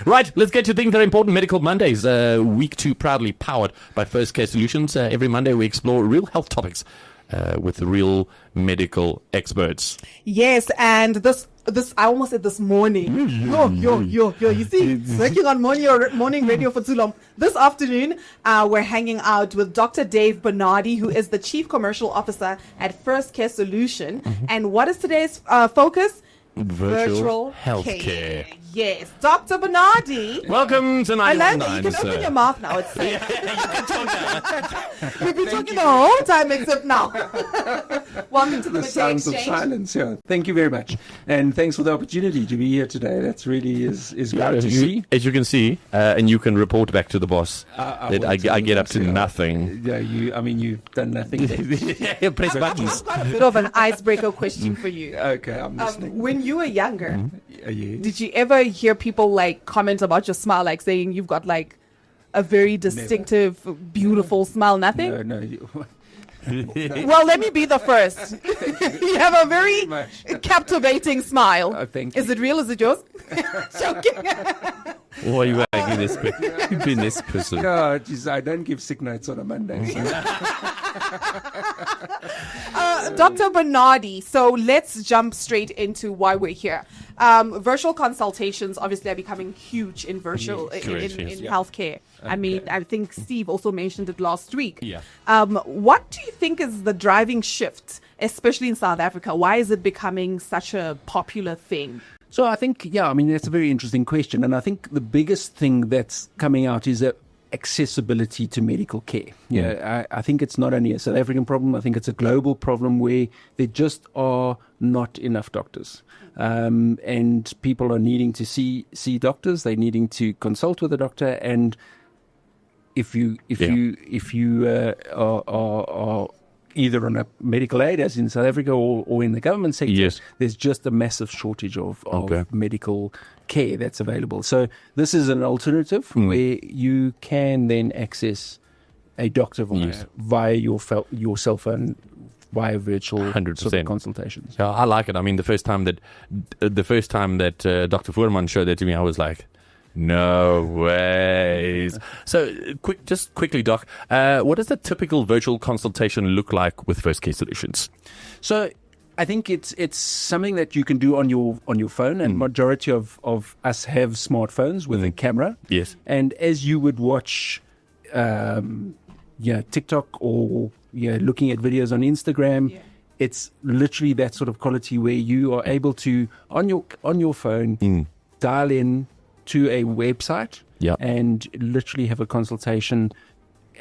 Right, let's get to things that are important. Medical Mondays, week 2, proudly powered by First Care Solutions. Every Monday we explore real health topics with real medical experts. Yes, and this I almost said this morning. Yo. You see, working on morning radio for too long. This afternoon, we're hanging out with Dr. Dave Bernhardi, who is the Chief Commercial Officer at First Care Solution. And what is today's focus? Virtual healthcare. Yes, Dr. Bernhardi. Welcome to 919. I like that you can open your mouth now. It's safe. You can talk now. We've been talking the whole time except now. Welcome to the sounds of silence. Yeah, thank you very much, and thanks for the opportunity to be here today. That's really is great to see. As you can see, and you can report back to the boss that I get up to nothing. Yeah, you've done nothing. Press buttons. I've got a bit of an icebreaker question for you. Okay, I'm listening. When you were younger, Yes. did you ever hear people like comment about your smile, like saying you've got like a very distinctive, beautiful smile? Nothing? No. Well, let me be the first. You have a very captivating smile. Thank you. Is it real? Is it yours? Joking. Why are you acting this quick? You've been this person. No, I don't give sick notes on a Monday. So. Dr. Bernhardi, so let's jump straight into why we're here. Virtual consultations obviously are becoming huge in virtual in healthcare. I mean, I think Steve also mentioned it last week. Yeah. What do you think is the driving shift, especially in South Africa? Why is it becoming such a popular thing? So I think, that's a very interesting question. And I think the biggest thing that's coming out is accessibility to medical care. I think it's not only a South African problem. I think it's a global problem where there just are not enough doctors. And people are needing to see doctors. They're needing to consult with a doctor. And if you are either on a medical aid, as in South Africa, or in the government sector, there's just a massive shortage of medical care that's available. So this is an alternative where you can then access a doctor via your cell phone, via virtual 100% consultations. Yeah, I like it. I mean, the first time that Dr. Fuhrman showed that to me, I was like, no ways. So, quickly, Doc, what does the typical virtual consultation look like with First Care Solutions? So, I think it's something that you can do on your phone, and majority of us have smartphones with a camera. Yes. And as you would watch, TikTok or looking at videos on Instagram, it's literally that sort of quality where you are able to on your phone dial in to a website and literally have a consultation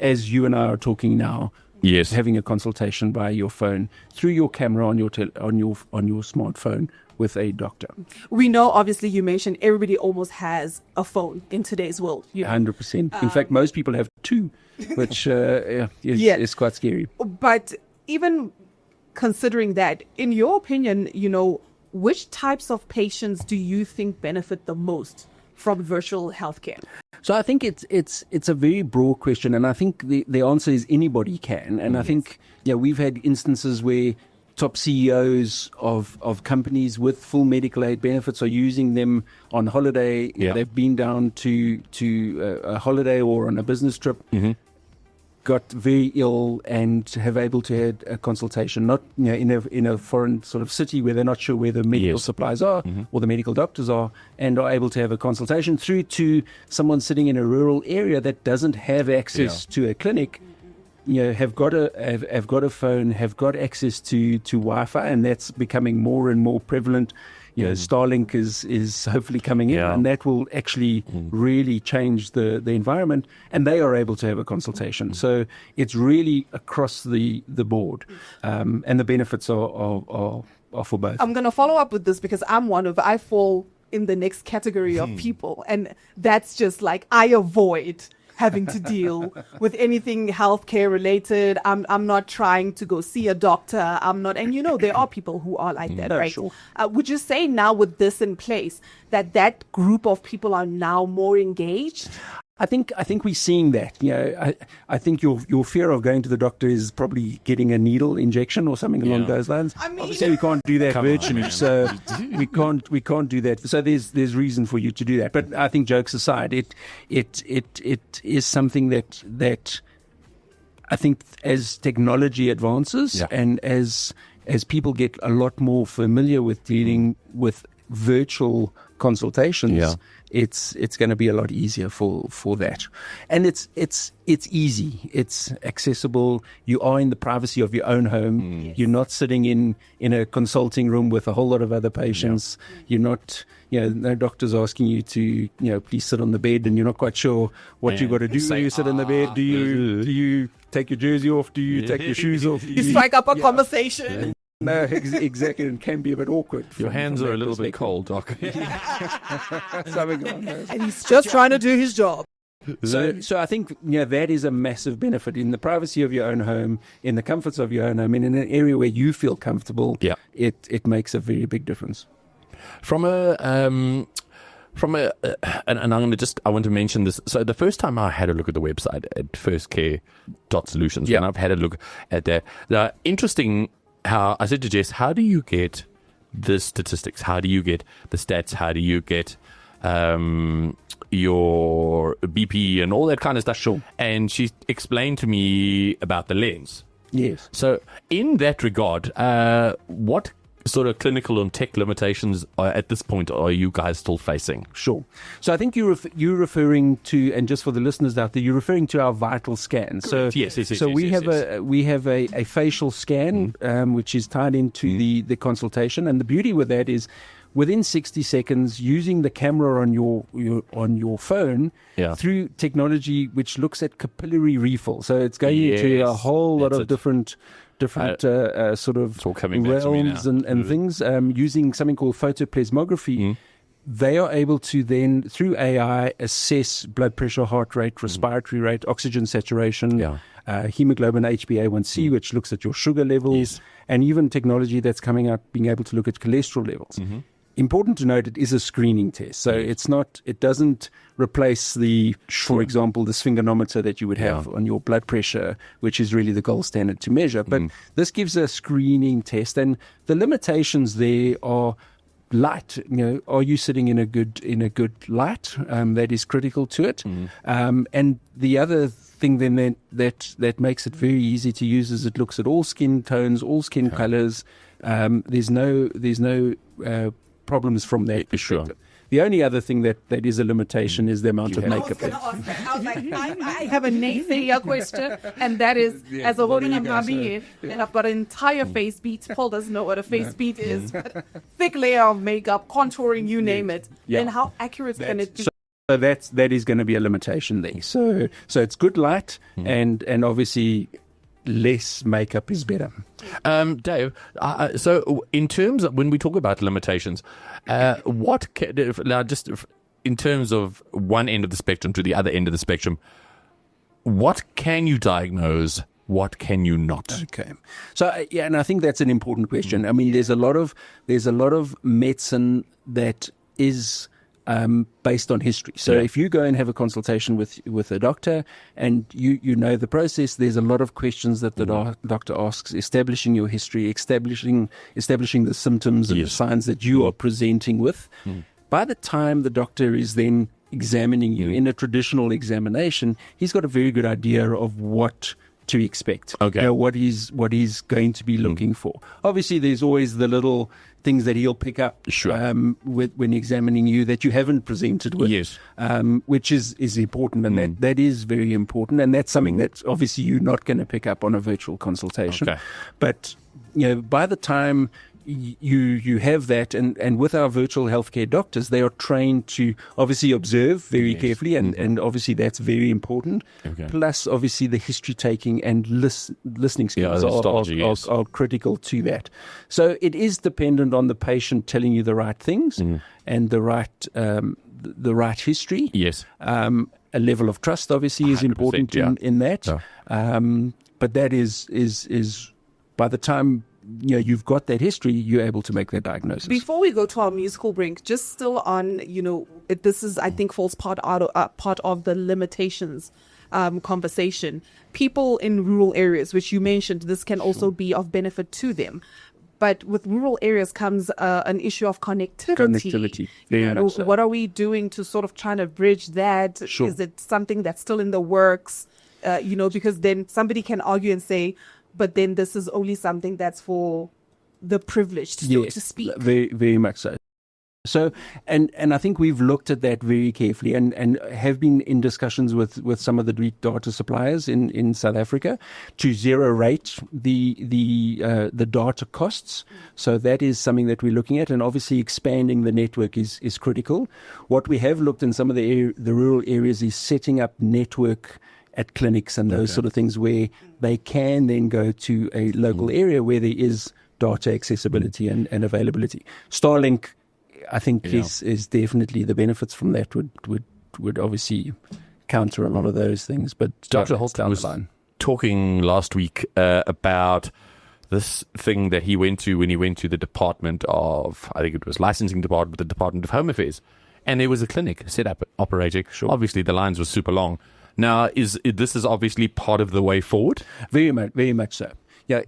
as you and I are talking now. Yes, having a consultation by your phone through your camera on your smartphone with a doctor. We know, obviously, you mentioned everybody almost has a phone in today's world. 100%. In fact, most people have two, which is quite scary. But even considering that, in your opinion, which types of patients do you think benefit the most from virtual healthcare? So I think it's a very broad question, and I think the answer is anybody can. And I think we've had instances where top CEOs of companies with full medical aid benefits are using them on holiday. They've been down to a holiday or on a business trip, got very ill, and have able to have a consultation, not in a foreign sort of city where they're not sure where the medical supplies are or the medical doctors are, and are able to have a consultation, through to someone sitting in a rural area that doesn't have access to a clinic. Have got a phone, have got access to Wi-Fi, and that's becoming more and more prevalent. Starlink is hopefully coming in, and that will actually really change the environment, and they are able to have a consultation. So it's really across the board, and the benefits are for both. I'm going to follow up with this because I fall in the next category of people, and that's just like I avoid having to deal with anything healthcare related. I'm not trying to go see a doctor. I'm not, and there are people who are like that, right? Sure. Would you say now with this in place that group of people are now more engaged? I think we're seeing that. I think your fear of going to the doctor is probably getting a needle injection or something along those lines. I mean, obviously we can't do that virtually, so we can't do that. So there's reason for you to do that. But I think jokes aside, it is something that I think as technology advances and as people get a lot more familiar with dealing with virtual consultations, it's going to be a lot easier for that. And it's easy, it's accessible. You are in the privacy of your own home. You're not sitting in a consulting room with a whole lot of other patients. You're not, no doctor's asking you to, please sit on the bed, and you're not quite sure what you got to do when you sit on the bed. Do you take your jersey off? Do you take your shoes off? You strike up a conversation. No, exactly. It can be a bit awkward. Your hands are a little bit cold, Doc. Something along those. And he's just trying to do his job. So I think that is a massive benefit in the privacy of your own home, in the comforts of your own home, and in an area where you feel comfortable. It makes a very big difference. And I want to mention this. So the first time I had a look at the website at firstcare.solutions, and I've had a look at that, the interesting. How I said to Jess, how do you get the statistics? How do you get the stats? How do you get your BP and all that kind of stuff? Sure. And she explained to me about the lens. Yes. So in that regard, what sort of clinical and tech limitations at this point are you guys still facing? Sure. So I think you're referring to, and just for the listeners out there, you're referring to our vital scan. So yes. We have a facial scan which is tied into the consultation, and the beauty with that is within 60 seconds, using the camera on your phone through technology which looks at capillary refill. So it's going into a whole lot of different sort of realms and things, using something called photoplasmography. They are able to then, through AI, assess blood pressure, heart rate, respiratory rate, oxygen saturation, hemoglobin, HbA1c, which looks at your sugar levels, and even technology that's coming out being able to look at cholesterol levels. Important to note, it is a screening test. So it doesn't replace for example, the sphygmometer that you would have on your blood pressure, which is really the gold standard to measure. But this gives a screening test, and the limitations there are light. Are you sitting in a good light? That is critical to it. And the other thing then that makes it very easy to use is it looks at all skin tones, all skin colors. There's no problems from that perspective. The only other thing that is a limitation is the amount of makeup. I was like, I have a naysayer question, and that is, as a woman, I'm coming in, and I've got an entire face beat. Paul doesn't know what a face beat is. But thick layer of makeup, contouring, you name it. Then how accurate can it be? So that is going to be a limitation there. So it's good light, and obviously less makeup is better. Dave, so in terms of when we talk about limitations, just in terms of one end of the spectrum to the other end of the spectrum, what can you diagnose? What can you not? Okay. So and I think that's an important question. I mean, there's a lot of medicine that is based on history. So if you go and have a consultation with a doctor and you know the process, there's a lot of questions that the doctor asks, establishing your history, establishing the symptoms and the signs that you are presenting with. By the time the doctor is then examining you in a traditional examination, he's got a very good idea of what to expect. What he's going to be looking for. Obviously, there's always the little things that he'll pick up when examining you that you haven't presented with, which is important, and that is very important, and that's something that obviously you're not going to pick up on a virtual consultation. But by the time you have that, and with our virtual healthcare doctors, they are trained to obviously observe very carefully, and obviously that's very important. Plus, obviously, the history taking and listening skills are critical to that. So it is dependent on the patient telling you the right things and the right history. A level of trust obviously is important in that. But that is by the time you've got that history, you're able to make that diagnosis. Before we go to our musical break, just still on, this is, I think, falls part of the limitations conversation. People in rural areas, which you mentioned, this can also be of benefit to them. But with rural areas comes an issue of connectivity. Very much so. What are we doing to sort of trying to bridge that? Sure. Is it something that's still in the works? Because then somebody can argue and say, but then this is only something that's for the privileged, so to speak. Very, very much so. So, and I think we've looked at that very carefully and have been in discussions with some of the data suppliers in South Africa to zero rate the data costs. So that is something that we're looking at, and obviously expanding the network is critical. What we have looked in some of the rural areas is setting up network at clinics and those sort of things where they can then go to a local area where there is data accessibility and availability. Starlink, I think is definitely the benefits from that would obviously counter a lot of those things. But Dr. Holt was talking last week about this thing that he went to when he went to the Department of, I think it was licensing department, the Department of Home Affairs, and there was a clinic set up operating. Sure. Obviously, the lines were super long. Now, this is obviously part of the way forward? Very much so. Yeah,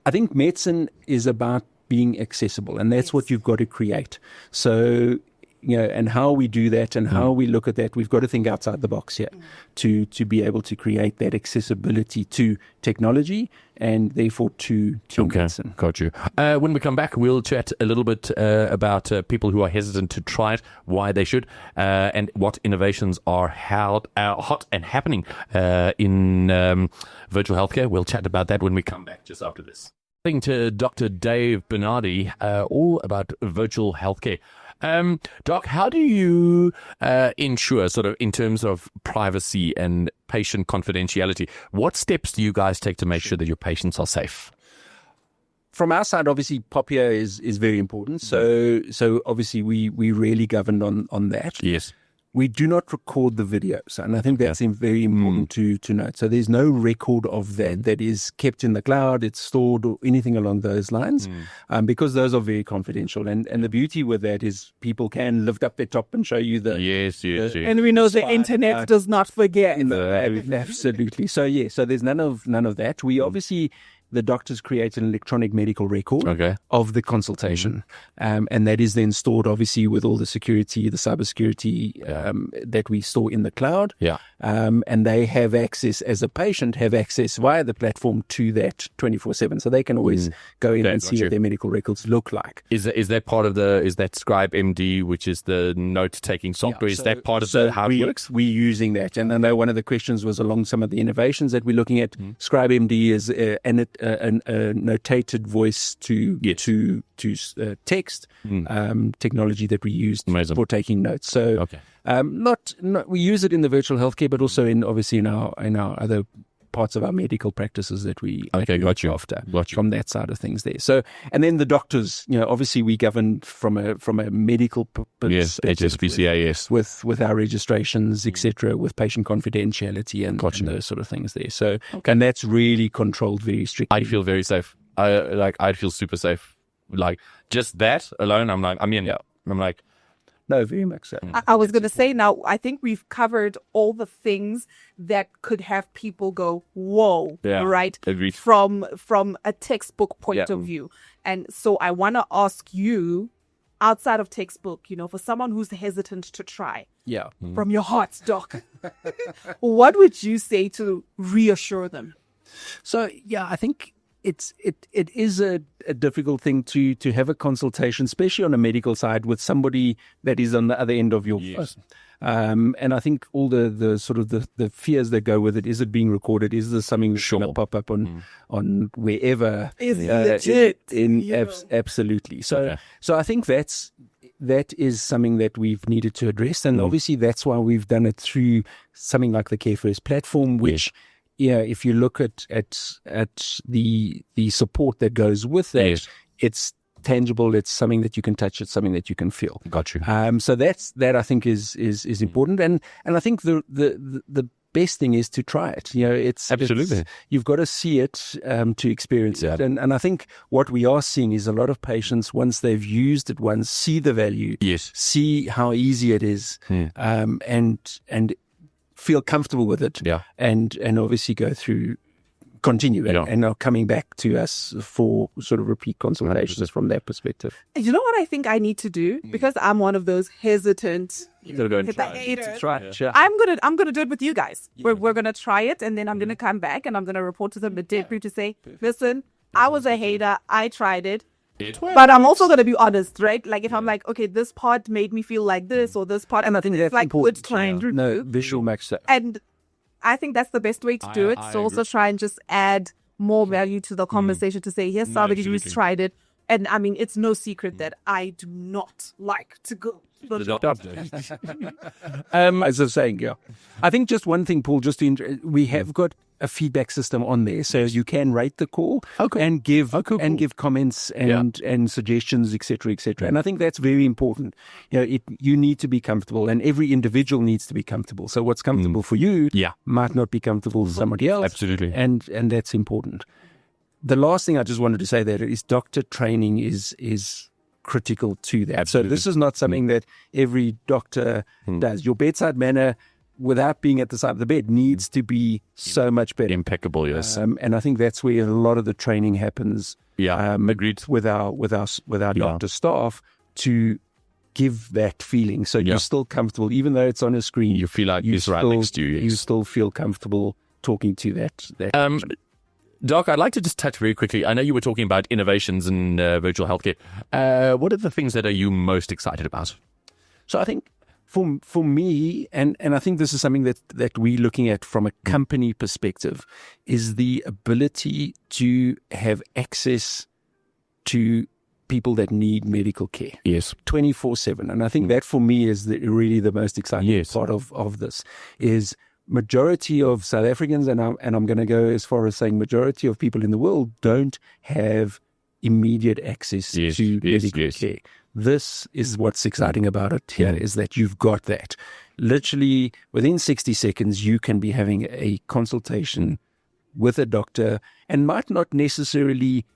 I think medicine is about being accessible, and that's what you've got to create. So, and how we do that and how we look at that, we've got to think outside the box here to be able to create that accessibility to technology and therefore to medicine. Got you. When we come back, we'll chat a little bit about people who are hesitant to try it, why they should, and what innovations are hot and happening in virtual healthcare. We'll chat about that when we come back just after this. To Dr. Dave Bernhardi, all about virtual healthcare. Doc, how do you ensure, sort of in terms of privacy and patient confidentiality, what steps do you guys take to make sure that your patients are safe? From our side, obviously, POPIA is very important. So obviously, we really governed on that. Yes. We do not record the videos, and I think that's very important to note. So there's no record of that is kept in the cloud, it's stored, or anything along those lines, because those are very confidential. And the beauty with that is people can lift up their top and show you the... Yes. And we know the internet does not forget. Absolutely. So there's none of that. We obviously... The doctors create an electronic medical record of the consultation. And that is then stored, obviously, with all the security, the cybersecurity that we store in the cloud. Yeah. And they have access, as a patient, via the platform to that 24/7. So they can always go in and see what their medical records look like. Is that part of is that Scribe MD, which is the note-taking software, is that part of how it works? We're using that. And I know one of the questions was along some of the innovations that we're looking at. Scribe MD is a notated voice to text technology that we use for taking notes. So not we use it in the virtual healthcare, but also in our other parts of our medical practices that we got you from that side of things there. So, and then the doctors, obviously we govern from a medical HSPCA, with our registrations, etc., with patient confidentiality and those sort of things there. So, and that's really controlled very strictly. I feel very safe. I'd feel super safe. Like just that alone, I'm like. No, very much so. I was going to say now, I think we've covered all the things that could have people go, whoa, right? Agreed. From a textbook point of view. And so I want to ask you, outside of textbook, for someone who's hesitant to try, from your heart, Doc, what would you say to reassure them? So, I think it is a difficult thing to have a consultation, especially on a medical side, with somebody that is on the other end of your phone. And I think all the sort of the fears that go with it: is it being recorded? Is this something that's going to pop up on wherever? Is it legit? Absolutely. So I think that is something that we've needed to address, and obviously that's why we've done it through something like the Care First platform, which. Yeah, if you look at the support that goes with that, it's tangible. It's something that you can touch. It's something that you can feel. Got you. So that I think is important, and I think the best thing is to try it. Absolutely. You've got to see it to experience it. And I think what we are seeing is a lot of patients, once they've used it once, see the value, see how easy it is, and feel comfortable with it, and obviously continue and are coming back to us for sort of repeat consultations from that perspective. You know what I think I need to do? Because I'm one of those hesitant haters. I'm gonna do it with you guys. We're gonna try it, and then I'm gonna come back and I'm gonna report to the mid-day to say, listen, I was a hater, I tried it. But I'm also going to be honest, right? Like if I'm like, okay, this part made me feel like this, or this part, and I think that's like important. Visual makes sense. And I think that's the best way to do it. So also try and just add more value to the conversation to say, here's somebody who's tried it. And I mean, it's no secret that I do not like to go to the doctor. As I was saying, I think just one thing, Paul, we have got a feedback system on there, so you can rate the call and give comments and suggestions, etc., etc. And I think that's very important. You need to be comfortable, and every individual needs to be comfortable. So what's comfortable for you might not be comfortable for somebody else. Absolutely, and that's important. The last thing I just wanted to say there is doctor training is critical to that. Absolutely. So this is not something that every doctor does. Your bedside manner, without being at the side of the bed, needs to be so much better. Impeccable, yes. And I think that's where a lot of the training happens. Agreed. With our doctor staff to give that feeling. So you're still comfortable, even though it's on a screen. You feel like it's right next to you. Yes. You still feel comfortable talking to that. Doc, I'd like to just touch very quickly. I know you were talking about innovations in virtual healthcare. What are the things that are you most excited about? So I think for me, and I think this is something that we're looking at from a company perspective, is the ability to have access to people that need medical care. Yes. 24/7. And I think that for me is really the most exciting part of this is majority of South Africans, and I'm going to go as far as saying majority of people in the world don't have immediate access to medical care. This is what's exciting about it here, is that you've got that. Literally within 60 seconds, you can be having a consultation with a doctor, and might not necessarily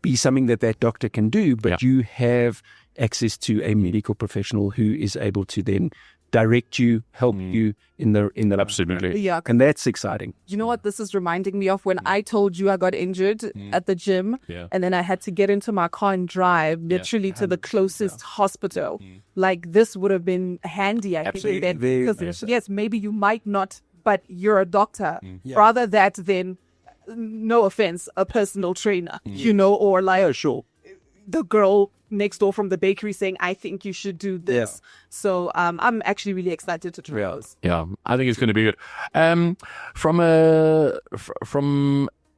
be something that doctor can do, but you have access to a medical professional who is able to then direct you, help you in the absolutely. Yeah. And that's exciting. You know what this is reminding me of? When I told you I got injured at the gym, and then I had to get into my car and drive literally to the closest hospital. Like this would have been handy, I think. Because yes, maybe you might not, but you're a doctor. Rather that than, no offense, a personal trainer, or like the girl next door from the bakery saying, I think you should do this. So I'm actually really excited to try those. Yeah, I think it's going to be good. From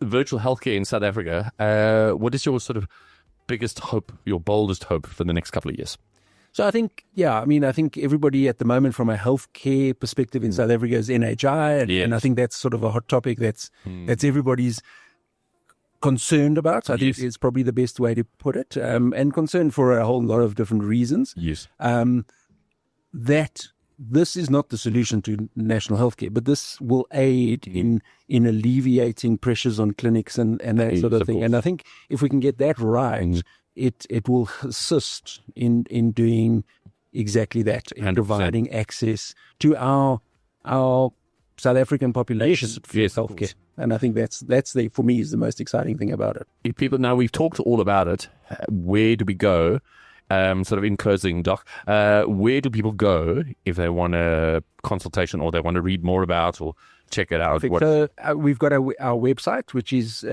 virtual healthcare in South Africa, what is your sort of biggest hope, your boldest hope for the next couple of years? So I think, I think everybody at the moment from a healthcare perspective in South Africa is NHI, and I think that's sort of a hot topic that's everybody's concerned about. I think it's probably the best way to put it, and concerned for a whole lot of different reasons. Yes. That this is not the solution to national healthcare, but this will aid in alleviating pressures on clinics and that sort of thing. And I think if we can get that right, it will assist in doing exactly that, in providing access to our South African population for healthcare. And I think that's for me is the most exciting thing about it. If people, now we've talked all about it, where do we go? Sort of in closing, Doc, where do people go if they want a consultation or they want to read more about or check it out? So we've got our website, which is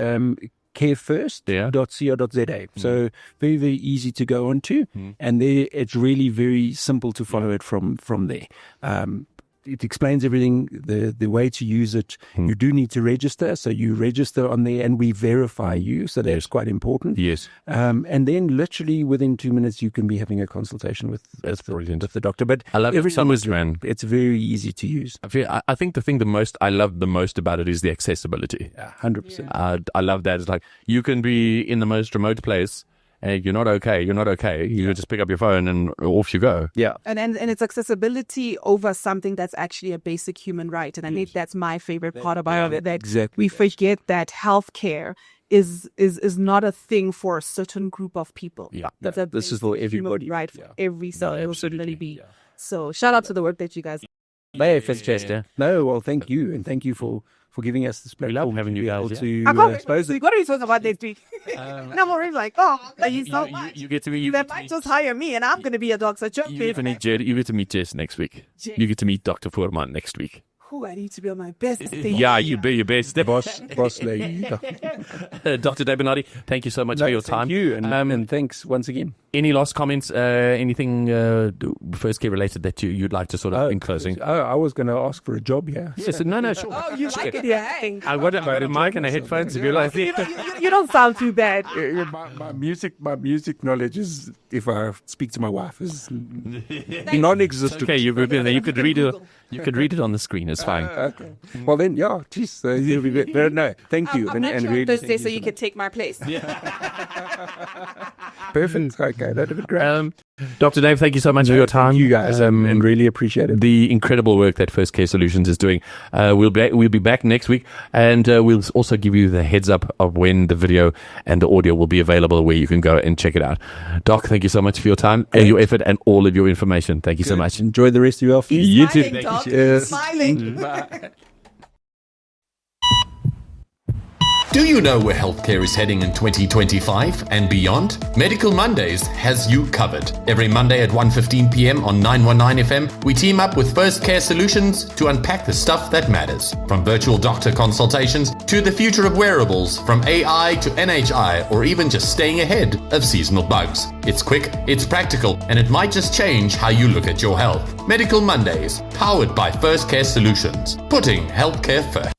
carefirst.co.za. So very, very easy to go onto. And there it's really very simple to follow it from there. It explains everything, the way to use it. You do need to register, so you register on there and we verify you, so that's quite important. Yes. And then literally within 2 minutes you can be having a consultation with the doctor. But I love everything man. It's very easy to use. I think the thing I love the most about it is the accessibility. 100%. I love that. It's like you can be in the most remote place you're not okay, you just pick up your phone and off you go. Yeah. And it's accessibility over something that's actually a basic human right. And I think that's my favorite part about it, that Exactly. we forget that healthcare is not a thing for a certain group of people. Yeah. That's a This is basic for human everybody. right for every single absolutely. be. So shout out to the work that you guys. Chester. No, well, thank you. And thank you for giving us this platform. love having you to be guys, able yeah. to I can't expose it. what are we talking about next week? And I'm already like, he's so much. You get to meet. They might just hire me, and I'm going to be a doctor. You get to meet Jed. You get to meet Jess next week. You get to meet Dr. Foreman next week. Who I need to be on my best thing. Yeah, you be your best. Boss lady. Dr. Dave Bernhardi, thank you so much for your time. Thank you. And thanks once again. Any last comments? Anything first care related that you'd like to sort of in closing? I was going to ask for a job here. Yes, no, sure. Oh, you like it, yeah? I got a mic and a headphones. If you like, You don't sound too bad. My music knowledge is, if I speak to my wife, is non-existent. okay, you could read it. You could read it on the screen. It's fine. Okay. Well then, yeah, geez, it'll be good. But no, thank you. I'm not sure Thursday, so you can take my place. Perfect. Okay, that'd be great. Dr. Dave, thank you so much for your time. You guys, and really appreciate it. The incredible work that First Care Solutions is doing. We'll be back next week, and we'll also give you the heads up of when the video and the audio will be available, where you can go and check it out. Doc, thank you so much for your time and your effort and all of your information. Thank you so much. Enjoy the rest of your feast. You too. Smiling, Doc. Cheers. Smiling. Do you know where healthcare is heading in 2025 and beyond? Medical Mondays has you covered. Every Monday at 1:15 p.m. on 919 FM, we team up with First Care Solutions to unpack the stuff that matters. From virtual doctor consultations to the future of wearables, from AI to NHI, or even just staying ahead of seasonal bugs. It's quick, it's practical, and it might just change how you look at your health. Medical Mondays, powered by First Care Solutions, putting healthcare first.